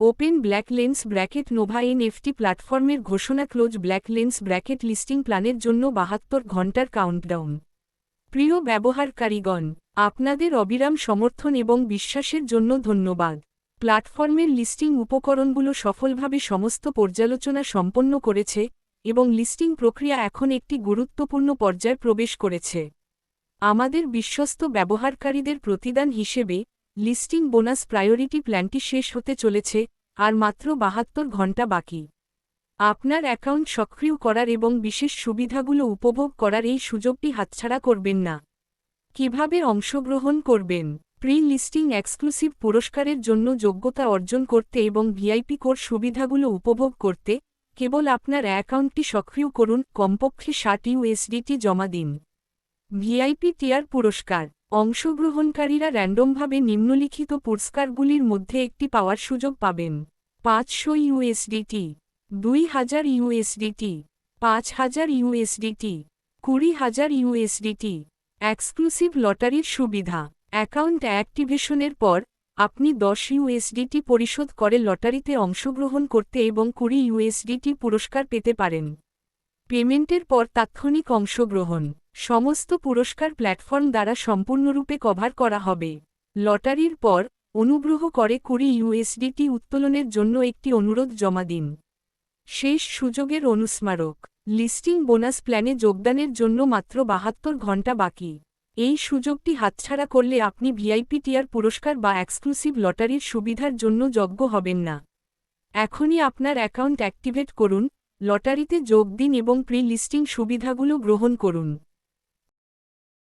Open black lens bracket Nova NFT প্ল্যাটফর্মের ঘোষণা close black lens bracket listing প্ল্যানের জন্য ৭২ ঘণ্টার কাউন্টডাউন। প্রিয় ব্যবহারকারীগণ, আপনাদের অবিরাম সমর্থন এবং বিশ্বাসের জন্য ধন্যবাদ। প্ল্যাটফর্মের লিস্টিং উপকরণগুলো সফলভাবে সমস্ত পর্যালোচনা সম্পন্ন করেছে এবং লিস্টিং প্রক্রিয়া এখন একটি গুরুত্বপূর্ণ পর্যায়ে প্রবেশ করেছে। আমাদের বিশ্বস্ত ব্যবহারকারীদের প্রতিদান হিসেবে লিস্টিং বোনাস প্রায়োরিটি প্ল্যানটি শেষ হতে চলেছে, আর মাত্র ৭২ ঘণ্টা বাকি। আপনার অ্যাকাউন্ট সক্রিয় করার এবং বিশেষ সুবিধাগুলো উপভোগ করার এই সুযোগটি হাতছাড়া করবেন না। কিভাবে অংশগ্রহণ করবেন? প্রি লিস্টিং এক্সক্লুসিভ পুরস্কারের জন্য যোগ্যতা অর্জন করতে এবং ভিআইপি কোর সুবিধাগুলো উপভোগ করতে কেবল আপনার অ্যাকাউন্টটি সক্রিয় করুন, কমপক্ষে ৬০ ইউএসডিটি জমা দিন। ভিআইপি টিয়ার পুরস্কার। অংশগ্রহণকারীরা র্যান্ডমভাবে নিম্নলিখিত পুরস্কারগুলির মধ্যে একটি পাওয়ার সুযোগ পাবেন: ৫০০ USDT, ২০০০ USDT, ৫০০০ USDT, ২০০০০ USDT. Exclusive লটারির সুবিধা। অ্যাকাউন্ট অ্যাক্টিভেশনের পর আপনি ১০ ইউএসডিটি পরিশোধ করে লটারিতে অংশগ্রহণ করতে এবং ২০ ইউএসডিটি পুরস্কার পেতে পারেন। পেমেন্টের পর তাৎক্ষণিক অংশগ্রহণ। সমস্ত পুরস্কার প্ল্যাটফর্ম দ্বারা সম্পূর্ণরূপে কভার করা হবে। লটারির পর অনুগ্রহ করে ২০ ইউএসডিটি উত্তোলনের জন্য একটি অনুরোধ জমা দিন। শেষ সুযোগের অনুস্মারক। লিস্টিং বোনাস প্ল্যানে যোগদানের জন্য মাত্র ৭২ ঘণ্টা বাকি। এই সুযোগটি হাতছাড়া করলে আপনি ভিআইপি টিয়ার পুরস্কার বা এক্সক্লুসিভ লটারির সুবিধার জন্য যোগ্য হবেন না। এখনই আপনার অ্যাকাউন্ট অ্যাক্টিভেট করুন, লটারিতে যোগ দিন এবং প্রি লিস্টিং সুবিধাগুলো গ্রহণ করুন।